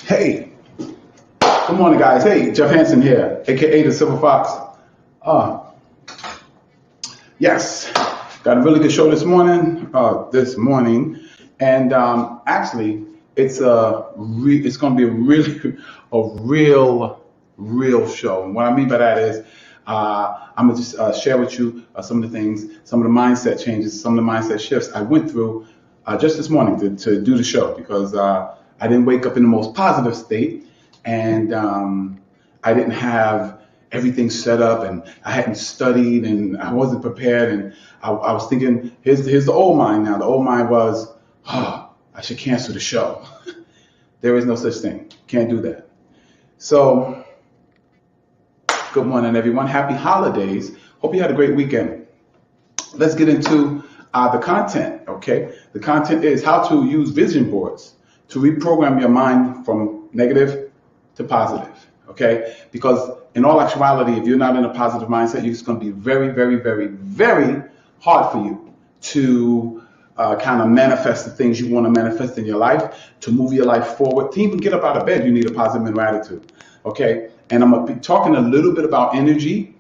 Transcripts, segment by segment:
Hey, good morning, guys. Hey, Jeff Hansen here, aka the Silver Fox. Yes, got a really good show this morning. And actually, it's going to be a really real show. And what I mean by that is, I'm gonna just share with you some of the things, some of the mindset changes, some of the mindset shifts I went through just this morning to do the show because I didn't wake up in the most positive state, and I didn't have everything set up, and I hadn't studied, and I wasn't prepared, and I was thinking, here's the old mind now. The old mind was, I should cancel the show. There is no such thing. Can't do that. So, good morning, everyone. Happy holidays. Hope you had a great weekend. Let's get into the content, okay? The content is how to use vision boards to reprogram your mind from negative to positive, okay? Because in all actuality, if you're not in a positive mindset, it's going to be very, very, very, very hard for you to kind of manifest the things you want to manifest in your life, to move your life forward. To even get up out of bed, you need a positive mental attitude, okay? And I'm going to be talking a little bit about energy.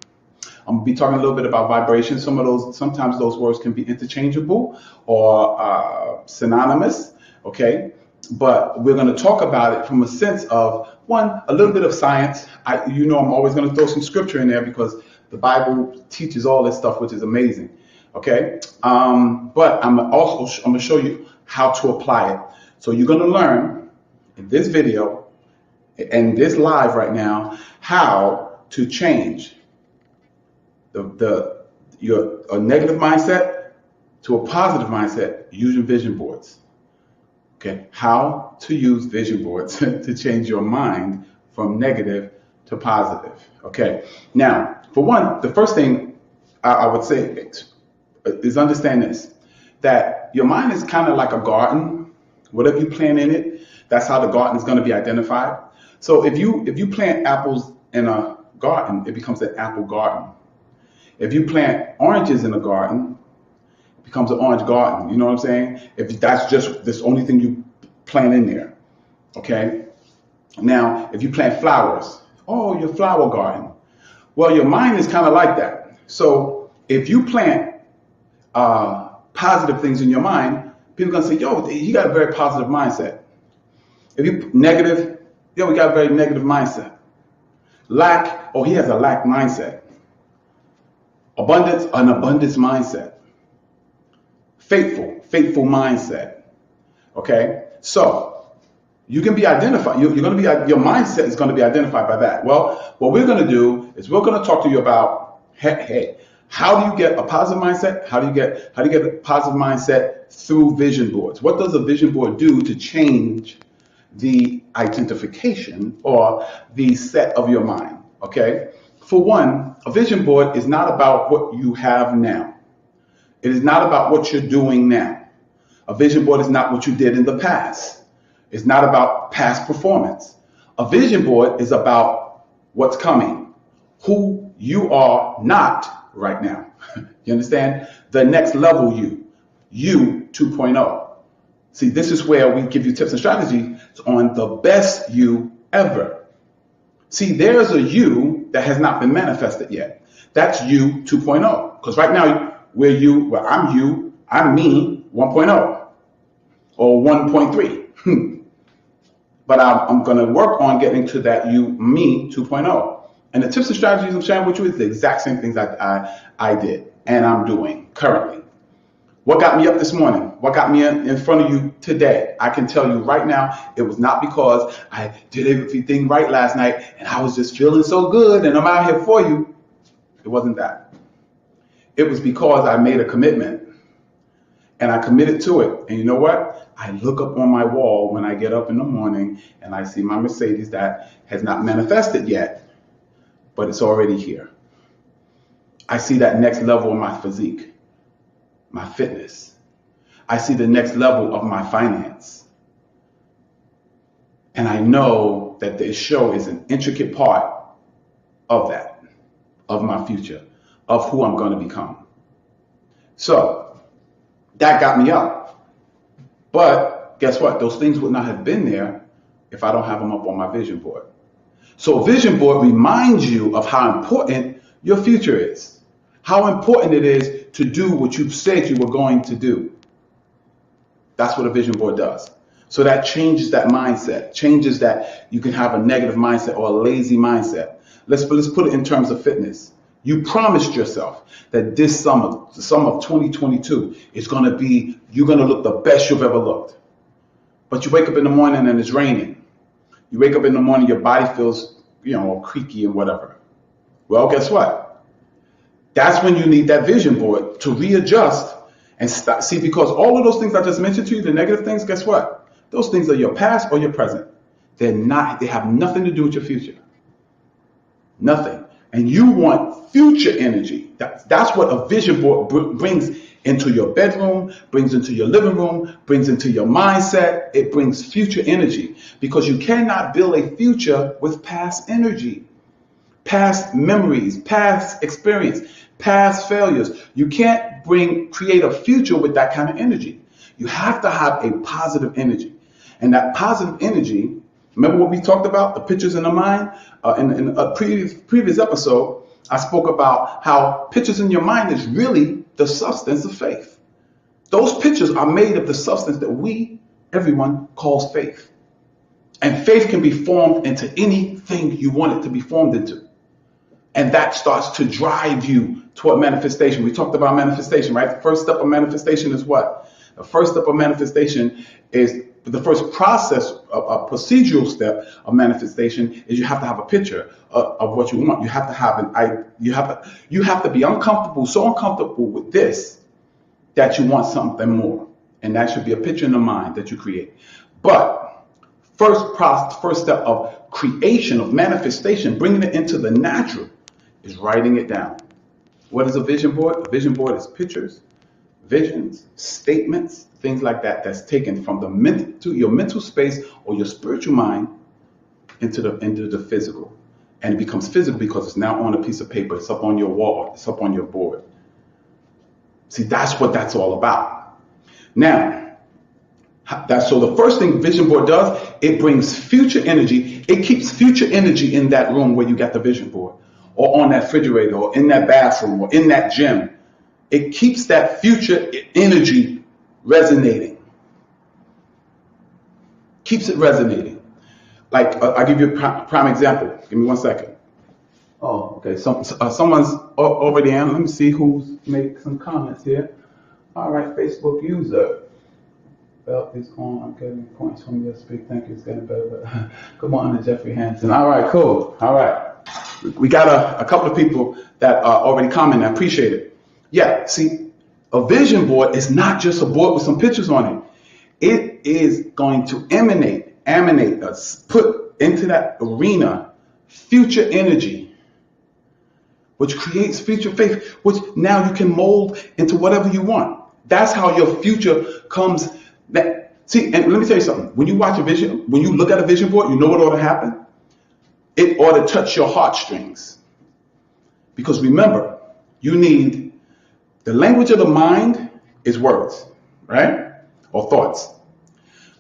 I'm going to be talking a little bit about vibration. Sometimes those words can be interchangeable or synonymous, okay? But we're going to talk about it from a sense of, one, a little bit of science. I'm always going to throw some scripture in there because the Bible teaches all this stuff, which is amazing, okay? But I'm going to show you how to apply it. So you're going to learn in this video and this live right now how to change your negative mindset to a positive mindset using vision boards. Okay, how to use vision boards to change your mind from negative to positive. Okay, now, for one, the first thing I would say is understand this, that your mind is kind of like a garden. Whatever you plant in it, that's how the garden is going to be identified. So if you plant apples in a garden, it becomes an apple garden. If you plant oranges in a garden, it becomes an orange garden. You know what I'm saying? If that's just this only thing you plant in there, okay? Now, if you plant flowers, your flower garden. Well, your mind is kind of like that. So if you plant positive things in your mind, people are going to say, yo, he got a very positive mindset. If you negative, we got a very negative mindset. Lack, he has a lack mindset. Abundance, an abundance mindset. Faithful mindset. Okay? So, you can be identified. Your mindset is going to be identified by that. Well, what we're going to do is we're going to talk to you about, hey, how do you get a positive mindset? How do you get a positive mindset through vision boards? What does a vision board do to change the identification or the set of your mind? Okay? For one, a vision board is not about what you have now. It is not about what you're doing now. A vision board is not what you did in the past. It's not about past performance. A vision board is about what's coming, who you are not right now. You understand? The next level you 2.0. See, this is where we give you tips and strategies on the best you ever. See, there's a you that has not been manifested yet. That's you 2.0. Because right now, I'm me 1.0 or 1.3. But I'm going to work on getting to that me 2.0. And the tips and strategies I'm sharing with you is the exact same things I did and I'm doing currently. What got me up this morning? What got me in front of you today? I can tell you right now, it was not because I did everything right last night and I was just feeling so good and I'm out here for you. It wasn't that. It was because I made a commitment and I committed to it. And you know what? I look up on my wall when I get up in the morning and I see my Mercedes that has not manifested yet, but it's already here. I see that next level of my physique. My fitness. I see the next level of my finance. And I know that this show is an intricate part of that, of my future, of who I'm going to become. So that got me up. But guess what? Those things would not have been there if I don't have them up on my vision board. So a vision board reminds you of how important your future is, how important it is to do what you said you were going to do. That's what a vision board does. So that changes that mindset, changes that you can have a negative mindset or a lazy mindset. Let's put it in terms of fitness. You promised yourself that this summer, the summer of 2022, is going to be, you're going to look the best you've ever looked. But you wake up in the morning and it's raining. You wake up in the morning, your body feels, creaky and whatever. Well, guess what? That's when you need that vision board to readjust and stop. See, because all of those things I just mentioned to you, the negative things, guess what? Those things are your past or your present. They have nothing to do with your future. Nothing. And you want future energy. That's what a vision board brings into your bedroom, brings into your living room, brings into your mindset. It brings future energy, because you cannot build a future with past energy, past memories, past experience, past failures. You can't create a future with that kind of energy. You have to have a positive energy. And that positive energy, remember what we talked about, the pictures in the mind? In a previous episode, I spoke about how pictures in your mind is really the substance of faith. Those pictures are made of the substance that everyone calls faith. And faith can be formed into anything you want it to be formed into. And that starts to drive you toward manifestation. We talked about manifestation, right? The first step of manifestation is what? The first step of manifestation is the first process, a procedural step of manifestation is you have to have a picture of what you want. You have to have you have to be uncomfortable, so uncomfortable with this that you want something more. And that should be a picture in the mind that you create. But first step of creation, of manifestation, bringing it into the natural, is writing it down. What is a vision board? A vision board is pictures, visions, statements, things like that, that's taken from your mental space or your spiritual mind into the physical. And it becomes physical because it's now on a piece of paper. It's up on your wall. It's up on your board. See, that's what that's all about. Now, so the first thing vision board does, it brings future energy. It keeps future energy in that room where you got the vision board, or on that refrigerator, or in that bathroom, or in that gym. It keeps that future energy resonating. Keeps it resonating. Like, I'll give you a prime example. Give me 1 second. Oh, okay. Someone's already on. Let me see who's made some comments here. All right, Facebook user. Belt is on. I'm getting points from your speak. Thank you. It's getting better. Come on to Jeffrey Hansen. All right, cool. All right. We got a couple of people that already commented. I appreciate it. Yeah, see, a vision board is not just a board with some pictures on it. It is going to emanate us, put into that arena future energy, which creates future faith, which now you can mold into whatever you want. That's how your future comes. See, and let me tell you something. When you watch when you look at a vision board, you know what ought to happen? It ought to touch your heartstrings. Because remember, you need the language of the mind is words, right? Or thoughts.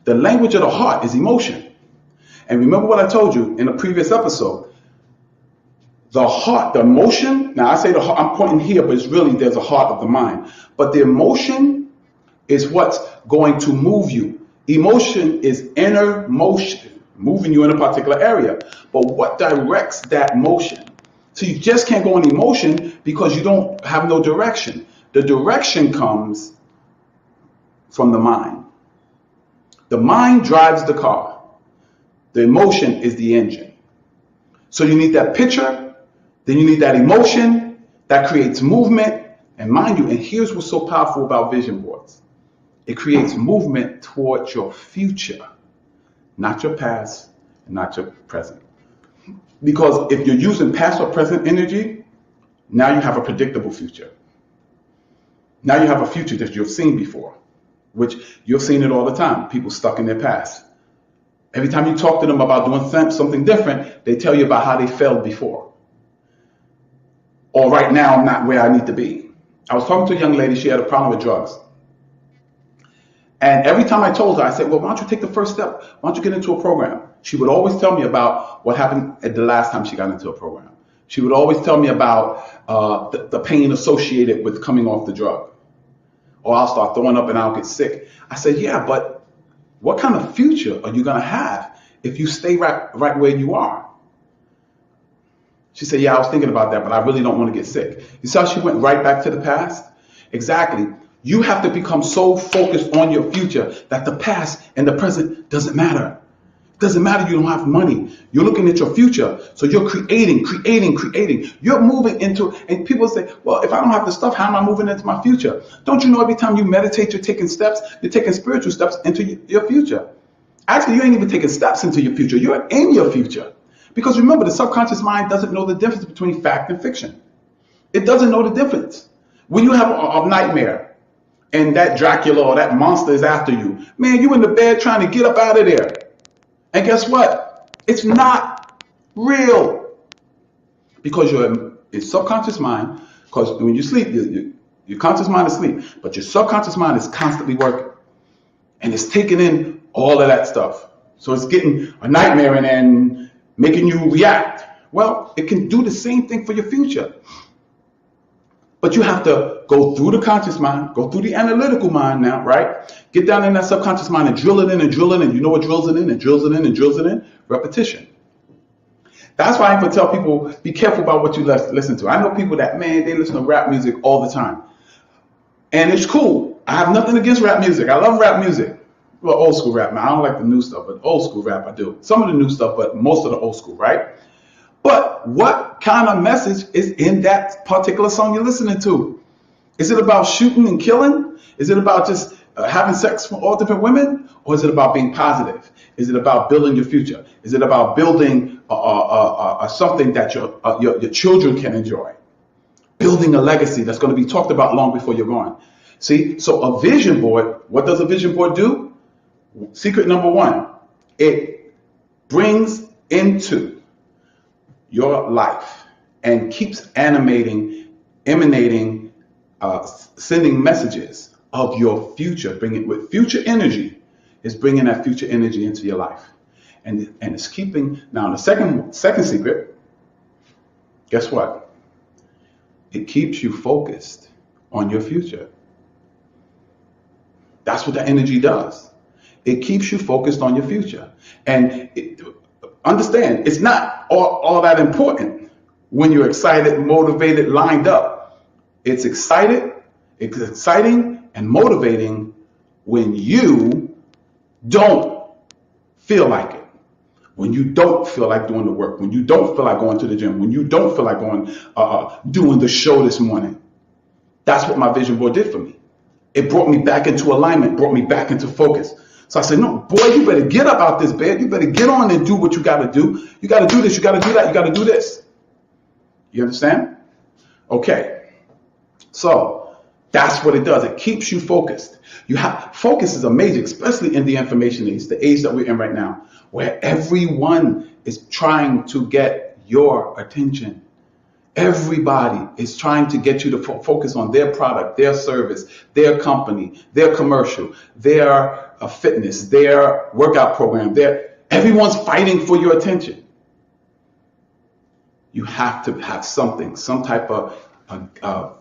The language of the heart is emotion. And remember what I told you in a previous episode. The heart, the emotion, now I say the heart, I'm pointing here, but it's really there's a heart of the mind. But the emotion is what's going to move you. Emotion is inner motion, moving you in a particular area. But what directs that motion? So you just can't go on emotion because you don't have no direction. The direction comes from the mind. The mind drives the car. The emotion is the engine. So you need that picture, then you need that emotion that creates movement. And mind you, and here's what's so powerful about vision boards. It creates movement towards your future, not your past and not your present. Because if you're using past or present energy, now you have a predictable future. Now you have a future that you've seen before, which you've seen it all the time. People stuck in their past. Every time you talk to them about doing something different, they tell you about how they failed before. Or right now, I'm not where I need to be. I was talking to a young lady. She had a problem with drugs. And every time I told her, I said, well, why don't you take the first step? Why don't you get into a program? She would always tell me about what happened at the last time she got into a program. She would always tell me about the pain associated with coming off the drug. Or I'll start throwing up and I'll get sick. I said, yeah, but what kind of future are you going to have if you stay right where you are? She said, yeah, I was thinking about that, but I really don't want to get sick. You saw she went right back to the past? Exactly. You have to become so focused on your future that the past and the present doesn't matter. It doesn't matter you don't have money. You're looking at your future. So you're creating. You're moving into, and people say, well, if I don't have the stuff, how am I moving into my future? Don't you know every time you meditate, you're taking steps, you're taking spiritual steps into your future. Actually, you ain't even taking steps into your future. You're in your future. Because remember, the subconscious mind doesn't know the difference between fact and fiction. It doesn't know the difference. When you have a nightmare and that Dracula or that monster is after you, man, you in the bed trying to get up out of there. And guess what? It's not real. Because your subconscious mind, because when you sleep, your conscious mind is asleep, but your subconscious mind is constantly working. And it's taking in all of that stuff. So it's getting a nightmare and then making you react. Well, it can do the same thing for your future. But you have to go through the conscious mind, go through the analytical mind now, right? Get down in that subconscious mind and drill it in and drill it in. You know what drills it in and drills it in and drills it in? Repetition. That's why I even tell people, be careful about what you listen to. I know people that, man, they listen to rap music all the time. And it's cool. I have nothing against rap music. I love rap music. Well, old school rap, man. I don't like the new stuff, but old school rap I do. Some of the new stuff, but most of the old school, right? But what kind of message is in that particular song you're listening to? Is it about shooting and killing? Is it about just having sex with all different women? Or is it about being positive? Is it about building your future? Is it about building something that your children can enjoy? Building a legacy that's going to be talked about long before you're gone. See, so a vision board, what does a vision board do? Secret number one, it brings into your life and keeps emanating, sending messages of your future, bringing with future energy, is bringing that future energy into your life. And it's keeping, now the second secret, guess what? It keeps you focused on your future. That's what the energy does. It keeps you focused on your future. And understand, it's not all that important when you're excited, motivated, lined up. It's exciting and motivating when you don't feel like it. When you don't feel like doing the work, when you don't feel like going to the gym, when you don't feel like going, doing the show this morning. That's what my vision board did for me. It brought me back into alignment, brought me back into focus. So I said, no, boy, you better get up out this bed. You better get on and do what you got to do. You got to do this. You got to do that. You got to do this. You understand? Okay. So that's what it does. It keeps you focused. Focus is amazing, especially in the information age, the age that we're in right now, where everyone is trying to get your attention. Everybody is trying to get you to focus on their product, their service, their company, their commercial, their fitness, their workout program. Everyone's fighting for your attention. You have to have something, some type of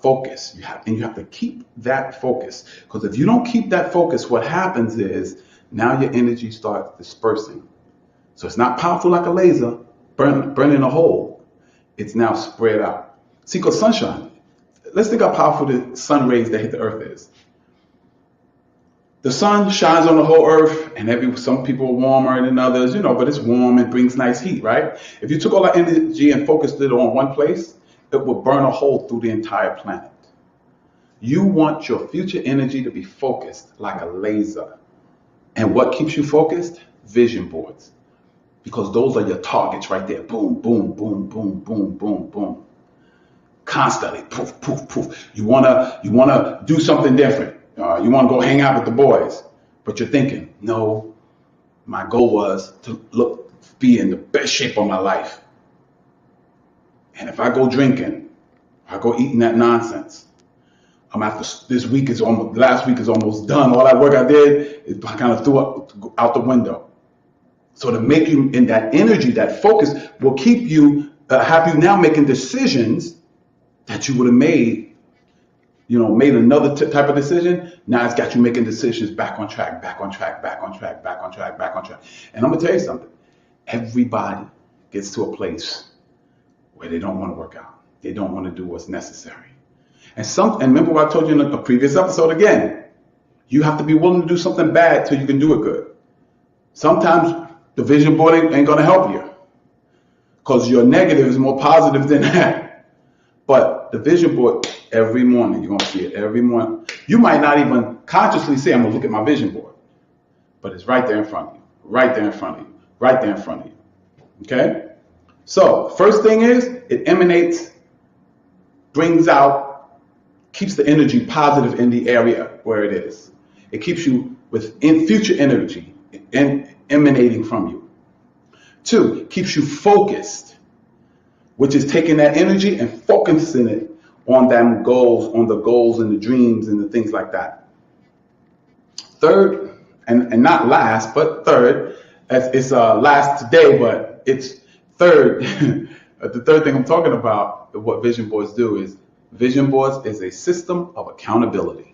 focus. You have to keep that focus. Because if you don't keep that focus, what happens is now your energy starts dispersing. So it's not powerful like a laser burning a hole. It's now spread out. See, because sunshine, let's think how powerful the sun rays that hit the earth is. The sun shines on the whole earth, and some people are warmer than others, but it's warm and brings nice heat, right? If you took all that energy and focused it on one place, it would burn a hole through the entire planet. You want your future energy to be focused like a laser. And what keeps you focused? Vision boards. Because those are your targets right there. Boom, boom, boom, boom, boom, boom, boom. Constantly, poof, poof, poof. You wanna do something different. You wanna go hang out with the boys, but you're thinking, no, my goal was to be in the best shape of my life. And if I go drinking, I go eating that nonsense, last week is almost done. All that work I did, I kind of threw out the window. So to make you in that energy, that focus will keep you, have you now making decisions that you would have made, made another type of decision. Now it's got you making decisions back on track, back on track, back on track, back on track, back on track. And I'm going to tell you something. Everybody gets to a place where they don't want to work out. They don't want to do what's necessary. And remember what I told you in a previous episode again, you have to be willing to do something bad till you can do it good. Sometimes the vision board ain't going to help you because your negative is more positive than that. But the vision board, every morning, you're going to see it every morning. You might not even consciously say, I'm going to look at my vision board, but it's right there in front of you, right there in front of you, right there in front of you. Okay? So first thing is it emanates, brings out, keeps the energy positive in the area where it is. It keeps you with future energy emanating from you. 2, keeps you focused, which is taking that energy and focusing it on them goals, on the goals and the dreams and the things like that. 3rd, and not last, but 3rd, it's last today, but it's 3rd. The 3rd thing I'm talking about, what vision boards do is, vision boards is a system of accountability.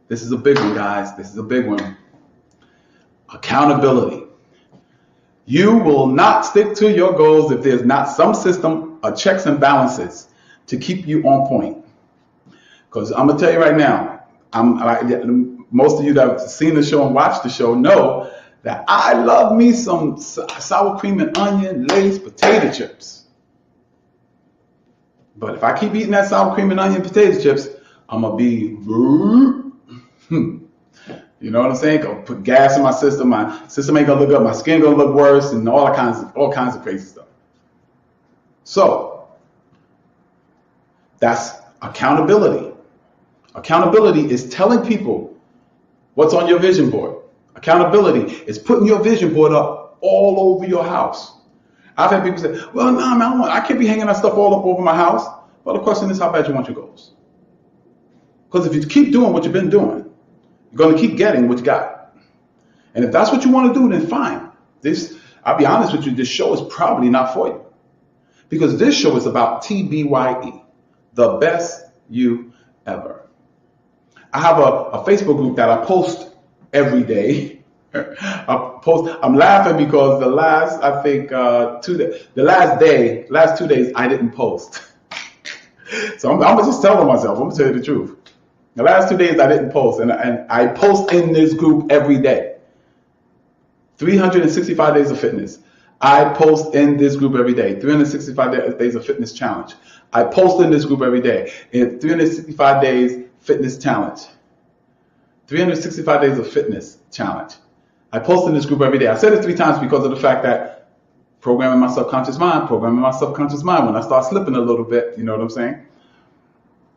This is a big one, guys. This is a big one. Accountability. You will not stick to your goals if there's not some system of checks and balances to keep you on point. Because I'm going to tell you right now, most of you that have seen the show and watched the show know that I love me some sour cream and onion laced potato chips. But if I keep eating that sour cream and onion potato chips, I'm going to be, you know what I'm saying? Gonna put gas in my system. My system ain't gonna look up. My skin gonna look worse, and all kinds of crazy stuff. So that's accountability. Accountability is telling people what's on your vision board. Accountability is putting your vision board up all over your house. I've had people say, well, no, man, I can't be hanging that stuff all up over my house. Well, the question is, how bad you want your goals? Because if you keep doing what you've been doing, you're going to keep getting what you got. And if that's what you want to do, then fine. I'll be honest with you, this show is probably not for you. Because this show is about TBYE, the best you ever. I have a Facebook group that I post every day. I'm laughing because the last 2 days I didn't post. So I'm just telling myself, I'm going to tell you the truth. The last 2 days I didn't post, and I post in this group every day. 365 days of fitness. I post in this group every day. 365 days of fitness challenge. I post in this group every day. In 365 days fitness challenge. 365 days of fitness challenge. I post in this group every day. I said it 3 times because of the fact that programming my subconscious mind. When I start slipping a little bit, you know what I'm saying?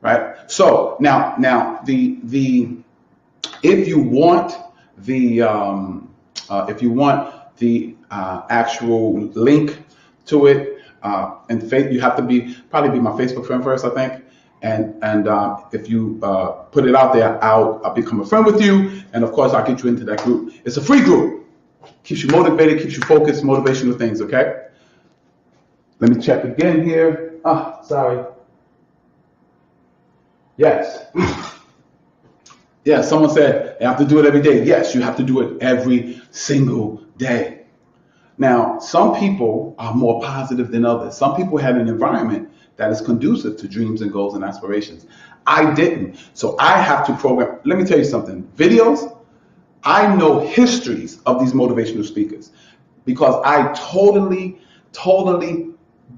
Right. So now if you want the actual link to it, and you have to probably be my Facebook friend first, I think. And if you put it out there, I'll become a friend with you, and of course I'll get you into that group. It's a free group. Keeps you motivated, keeps you focused, motivational things. Okay. Let me check again here. Sorry. Yes. Yeah, someone said you have to do it every day. Yes, you have to do it every single day. Now, some people are more positive than others. Some people had an environment that is conducive to dreams and goals and aspirations. I didn't. So I have to program. Let me tell you something. Videos, I know histories of these motivational speakers because I totally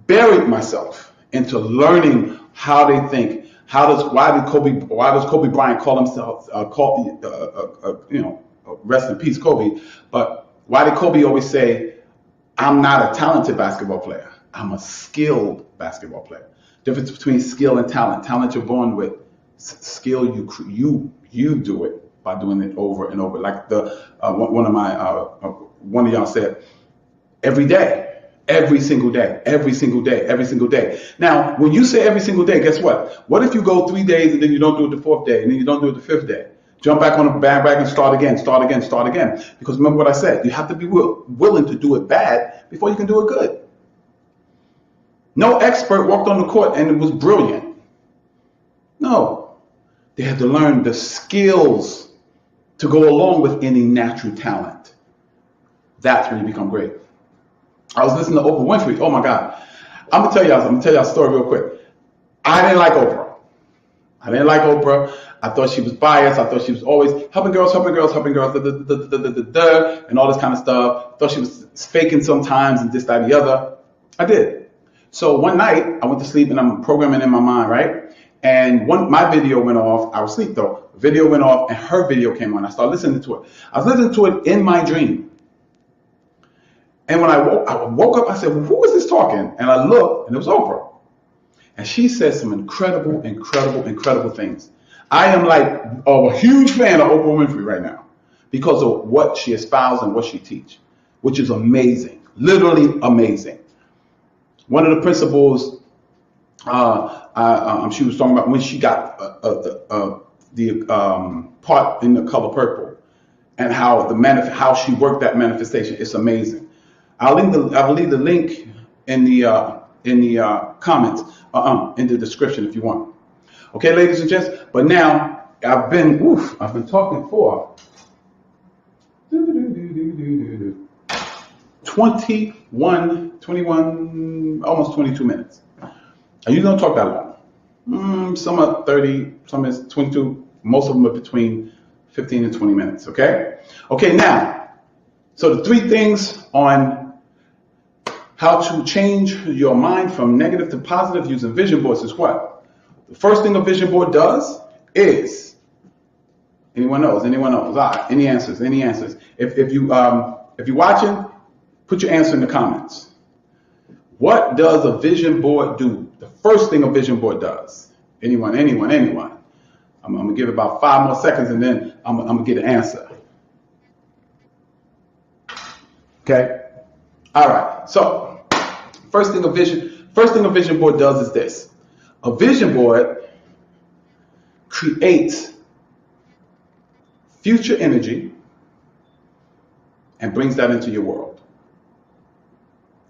buried myself into learning how they think. Why does Kobe Bryant call himself, rest in peace, Kobe, but why did Kobe always say, I'm not a talented basketball player, I'm a skilled basketball player? Difference between skill and talent. Talent you're born with, skill you do it by doing it over and over. Like one of y'all said, every day. Every single day. Now, when you say every single day, guess what? What if you go 3 days and then you don't do it the 4th day and then you don't do it the 5th day? Jump back on the bandwagon, start again, start again, start again. Because remember what I said, you have to be willing to do it bad before you can do it good. No expert walked on the court and it was brilliant. No, they had to learn the skills to go along with any natural talent. That's when you become great. I was listening to Oprah Winfrey. Oh my God. I'm gonna tell y'all a story real quick. I didn't like Oprah. I thought she was biased. I thought she was always helping girls, and all this kind of stuff. I thought she was faking sometimes and this, that, and the other. I did. So one night I went to sleep and I'm programming in my mind, right? And my video went off. I was asleep though. Video went off and her video came on. I started listening to it. I was listening to it in my dream. And when I woke up, I said, well, who is this talking? And I looked and it was Oprah. And she said some incredible things. I am like a huge fan of Oprah Winfrey right now because of what she espouses and what she teaches, which is amazing, literally amazing. One of the principles she was talking about when she got the part in the color purple and how she worked that manifestation. It's amazing. I'll leave the link in the comments, in the description if you want. Okay, ladies and gents. But now I've been talking for 21, almost 22 minutes. I usually don't talk that long. Some are 30, some is 22. Most of them are between 15 and 20 minutes. Okay. Okay. Now, so the 3 things on how to change your mind from negative to positive using vision boards is what? The first thing a vision board does is, anyone knows? Any answers? If you're watching, put your answer in the comments. What does a vision board do? The first thing a vision board does. Anyone? I'm gonna give it about 5 more seconds and then I'm gonna get an answer. Okay. All right. So first thing a vision board does is this. A vision board creates future energy and brings that into your world.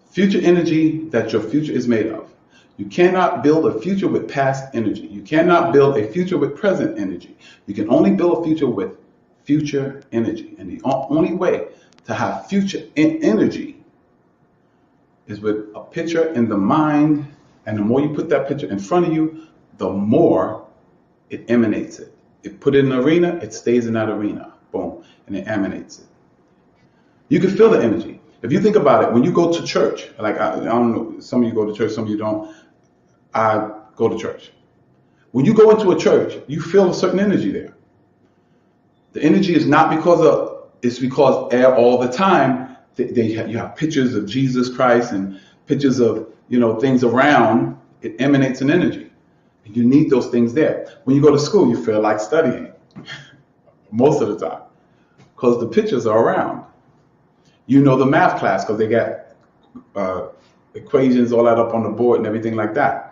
Future energy that your future is made of. You cannot build a future with past energy. You cannot build a future with present energy. You can only build a future with future energy. And the only way to have future energy is with a picture in the mind. And the more you put that picture in front of you, the more it emanates it. It put it in an arena, it stays in that arena. Boom. And it emanates it. You can feel the energy. If you think about it, when you go to church, like I don't know, some of you go to church, some of you don't. I go to church. When you go into a church, you feel a certain energy there. The energy is not it's because all the time you have pictures of Jesus Christ and pictures of things around. It emanates an energy. And you need those things there. When you go to school, you feel like studying most of the time because the pictures are around. You know the math class because they got equations, all that up on the board and everything like that.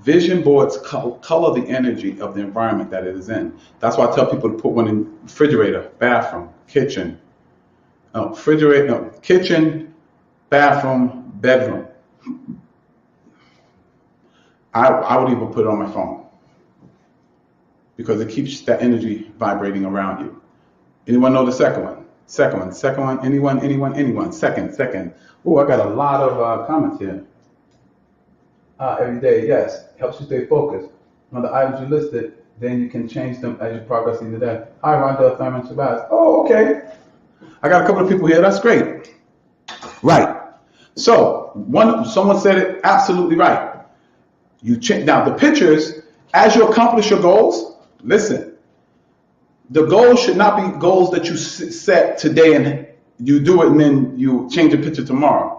Vision boards color the energy of the environment that it is in. That's why I tell people to put one in refrigerator, bathroom, kitchen. Kitchen, bathroom, bedroom. I would even put it on my phone because it keeps that energy vibrating around you. Anyone know the second one? Second one. Anyone? Second. Oh, I got a lot of comments here. Every day, yes. Helps you stay focused. On the items you listed, then you can change them as you progress into that. Hi, Rhonda, Thurman, Shabazz. Oh, okay. I got a couple of people here. That's great. Right. So, someone said it absolutely right. You change. Now, the pictures, as you accomplish your goals, listen. The goals should not be goals that you set today and you do it and then you change the picture tomorrow.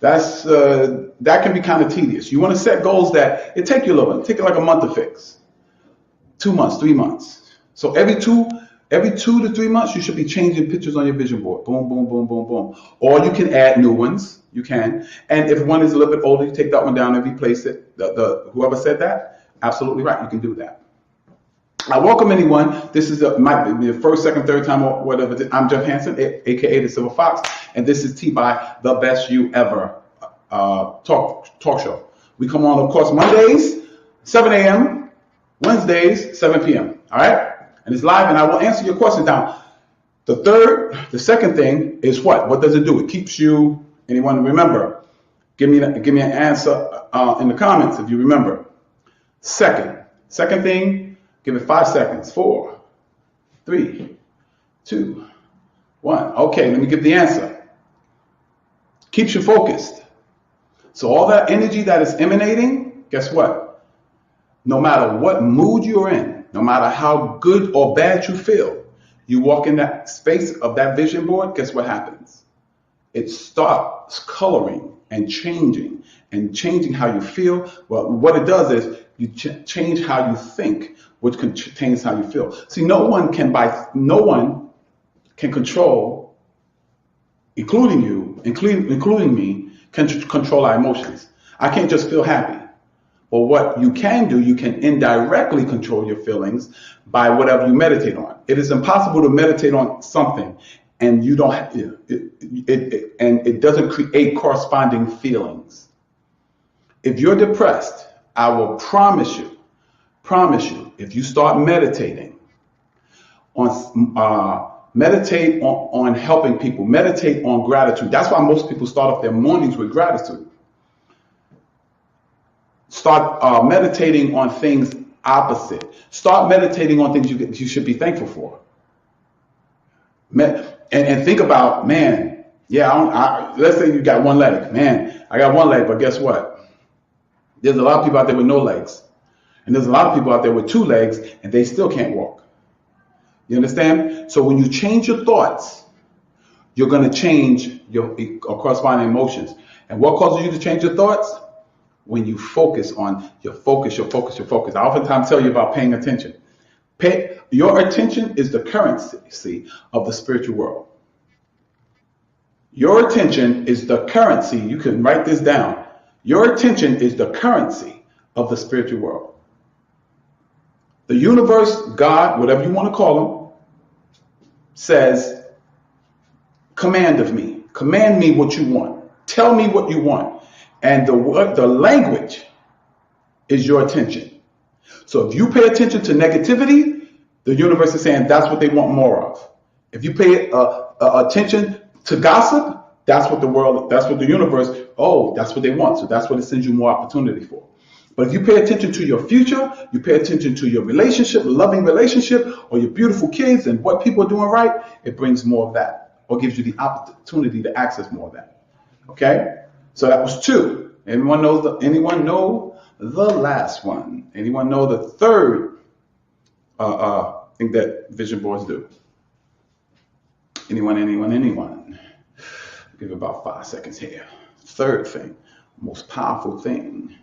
That can be kind of tedious. You want to set goals that it take you a little bit. Take like a month to fix. 2 months, 3 months. So every two to 3 months, you should be changing pictures on your vision board. Boom, boom, boom, boom, boom. Or you can add new ones. You can. And if one is a little bit older, you take that one down and replace it. Whoever said that, absolutely right. You can do that. I welcome anyone. This is might be the first, second, third time or whatever. I'm Jeff Hansen, aka the Silver Fox, and this is T by the Best You Ever talk show. We come on, of course, Mondays, 7 a.m., Wednesdays, 7 p.m. All right, and it's live, and I will answer your questions. Now, the second thing is what? What does it do? It keeps you. Anyone remember? Give me an answer in the comments if you remember. Second thing. Give it 5 seconds. 4, 3, 2, 1. Okay, let me give the answer. Keeps you focused. So all that energy that is emanating, guess what? No matter what mood you're in, no matter how good or bad you feel, you walk in that space of that vision board, guess what happens? It starts coloring and changing how you feel. Well, what it does is you change how you think, which contains how you feel. See, no one can control, including you, including me, can control our emotions. I can't just feel happy. But what you can do, you can indirectly control your feelings by whatever you meditate on. It is impossible to meditate on something and you don't it doesn't create corresponding feelings. If you're depressed, I will promise you, if you start meditating on helping people, meditate on gratitude. That's why most people start off their mornings with gratitude. Start meditating on things opposite. Start meditating on things you should be thankful for. And think about, man, let's say you got one leg. Man, I got one leg, but guess what? There's a lot of people out there with no legs. And there's a lot of people out there with 2 legs and they still can't walk. You understand? So when you change your thoughts, you're going to change your corresponding emotions. And what causes you to change your thoughts? When you focus on your focus. I oftentimes tell you about paying attention. Your attention is the currency of the spiritual world. Your attention is the currency. You can write this down. Your attention is the currency of the spiritual world. The universe, God, whatever you want to call him, says, command me what you want. Tell me what you want. And the language is your attention. So if you pay attention to negativity, the universe is saying that's what they want more of. If you pay attention to gossip, that's what the universe, that's what they want. So that's what it sends you more opportunity for. But if you pay attention to your future, you pay attention to your relationship, loving relationship, or your beautiful kids and what people are doing right, it brings more of that, or gives you the opportunity to access more of that. Okay? So that was 2. Anyone know the last one? Anyone know the third thing that vision boards do? Anyone? Give about 5 seconds here. Third thing, most powerful thing.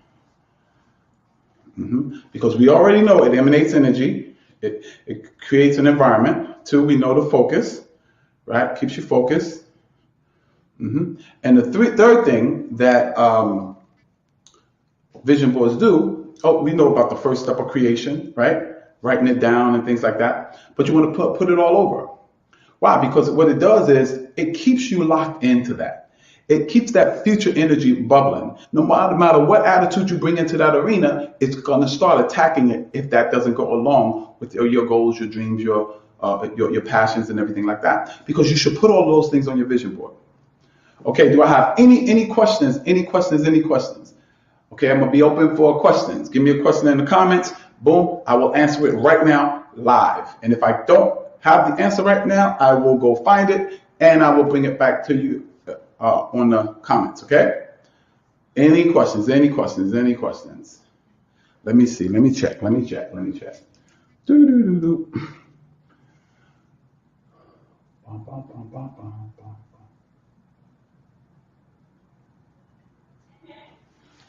Because we already know it emanates energy. It creates an environment. 2, we know the focus, right? Keeps you focused. And the third thing that vision boards do, we know about the first step of creation, right? Writing it down and things like that. But you want to put it all over. Why? Because what it does is it keeps you locked into that. It keeps that future energy bubbling. No matter what attitude you bring into that arena, it's going to start attacking it if that doesn't go along with your goals, your dreams, your passions and everything like that. Because you should put all those things on your vision board. Okay, do I have any questions? Any questions? Okay, I'm going to be open for questions. Give me a question in the comments. Boom, I will answer it right now live. And if I don't have the answer right now, I will go find it and I will bring it back to you on the comments, okay? Any questions? Let me see. Let me check.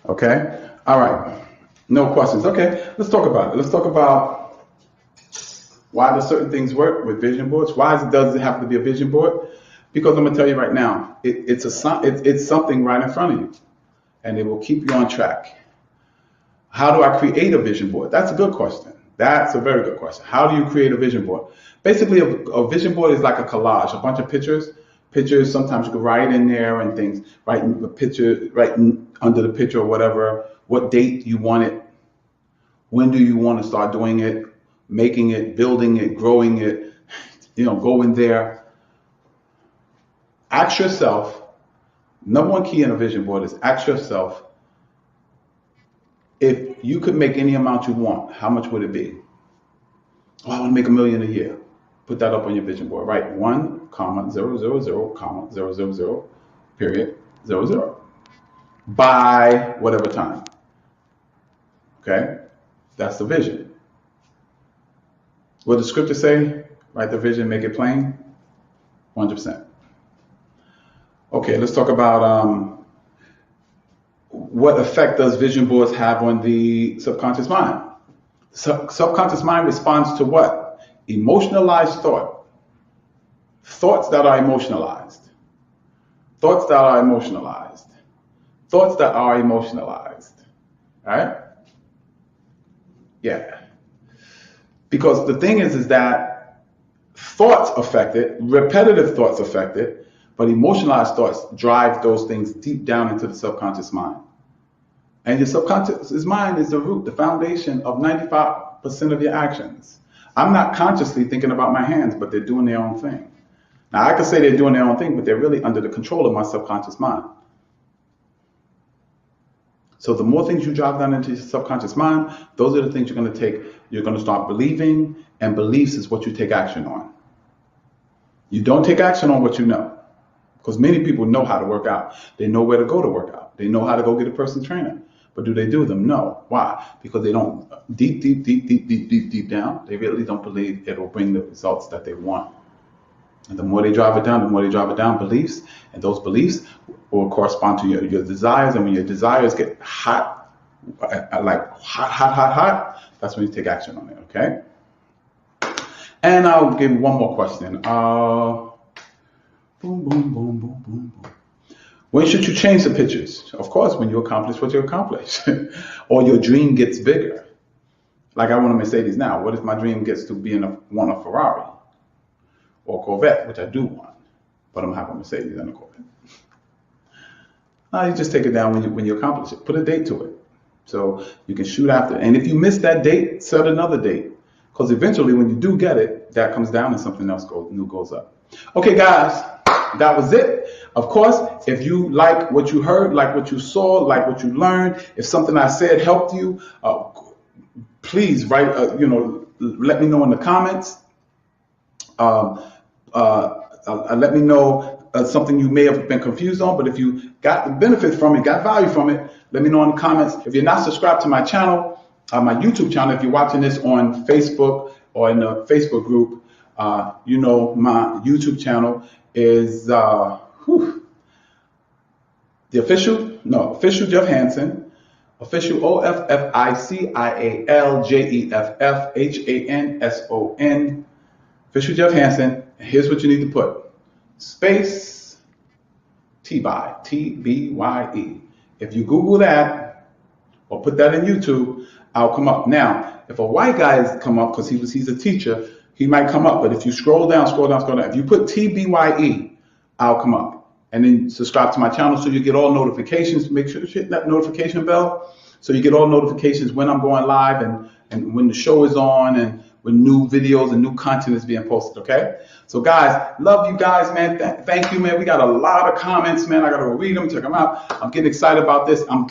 Okay. All right. No questions. Okay. Let's talk about it. Let's talk about why do certain things work with vision boards. Why does it have to be a vision board? Because I'm gonna tell you right now, it's something right in front of you, and it will keep you on track. How do I create a vision board? That's a good question. That's a very good question. How do you create a vision board? Basically, a vision board is like a collage, a bunch of pictures. Pictures, sometimes you can write in there and things, write the picture, write under the picture or whatever, what date you want it, when do you want to start doing it, making it, building it, growing it, go in there. Ask yourself, number one key in a vision board is ask yourself, if you could make any amount you want, how much would it be? Oh, I want to make $1 million a year. Put that up on your vision board. Write 1,000,000, period, 00. By whatever time. Okay? That's the vision. What does scripture say? Write the vision, make it plain. 100%. Okay, let's talk about what effect does vision boards have on the subconscious mind? Subconscious mind responds to what? Emotionalized thought. Thoughts that are emotionalized. Thoughts that are emotionalized. Thoughts that are emotionalized. Right? Yeah. Because the thing is that thoughts affect it, repetitive thoughts affect it, but emotionalized thoughts drive those things deep down into the subconscious mind. And your subconscious mind is the root, the foundation of 95% of your actions. I'm not consciously thinking about my hands, but they're doing their own thing. Now, I could say they're doing their own thing, but they're really under the control of my subconscious mind. So the more things you drive down into your subconscious mind, those are the things you're going to take, you're going to start believing, and beliefs is what you take action on. You don't take action on what you know, because many people know how to work out. They know where to go to work out. They know how to go get a personal trainer. But do they do them? No. Why? Because they don't, deep down, they really don't believe it will bring the results that they want. And the more they drive it down, beliefs, and those beliefs will correspond to your desires. And when your desires get hot, like hot, that's when you take action on it, okay? And I'll give you one more question. Boom, boom, boom, boom, boom, boom. When should you change the pictures? Of course, when you accomplish what you accomplish, or your dream gets bigger. Like I want a Mercedes now. What if my dream gets to want a Ferrari or a Corvette, which I do want, but I'm having a Mercedes and a Corvette. You just take it down when you accomplish it. Put a date to it, so you can shoot after. And if you miss that date, set another date, because eventually, when you do get it, that comes down and something else new goes up. Okay, guys. That was it. Of course, if you like what you heard, like what you saw, like what you learned, if something I said helped you, please write, let me know in the comments. Let me know something you may have been confused on, but if you got the benefit from it, got value from it, let me know in the comments. If you're not subscribed to my channel, my YouTube channel, if you're watching this on Facebook or in the Facebook group, my YouTube channel is the official Jeff Hanson, official OFFICIALJEFFHANSON, official Jeff Hanson. Here's what you need to put: space TBYE. If you Google that or put that in YouTube, I'll come up. Now, if a white guy has come up because he's a teacher, he might come up, but if you scroll down, if you put TBYE, I'll come up. And then subscribe to my channel so you get all notifications. Make sure you hit that notification bell so you get all notifications when I'm going live and when the show is on and when new videos and new content is being posted, okay? So guys, love you guys, man. Thank you, man. We got a lot of comments, man. I got to read them, check them out. I'm getting excited about this. I'm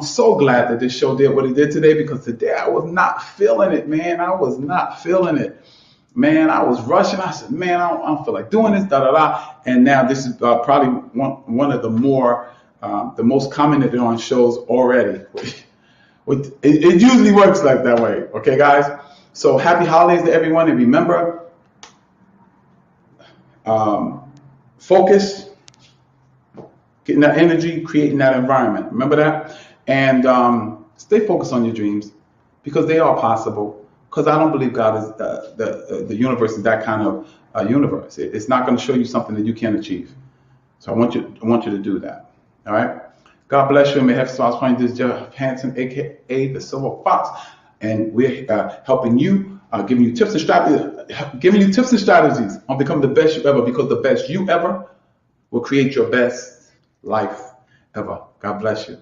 so glad that this show did what it did today, because today I was not feeling it, man. I was not feeling it. Man, I was rushing. I said, man, I don't feel like doing this, And now this is probably one of the most commented on shows already. It usually works like that way. Okay, guys? So happy holidays to everyone. And remember, focus, getting that energy, creating that environment. Remember that? And stay focused on your dreams, because they are possible. Because I don't believe God is the universe is that kind of universe. It's not going to show you something that you can't achieve. So I want you to do that. All right. God bless you. And may have sauce. This is Jeff Hanson, aka the Silver Fox. and we're helping you, giving you tips and strategies on becoming the best you ever, because the best you ever will create your best life ever. God bless you.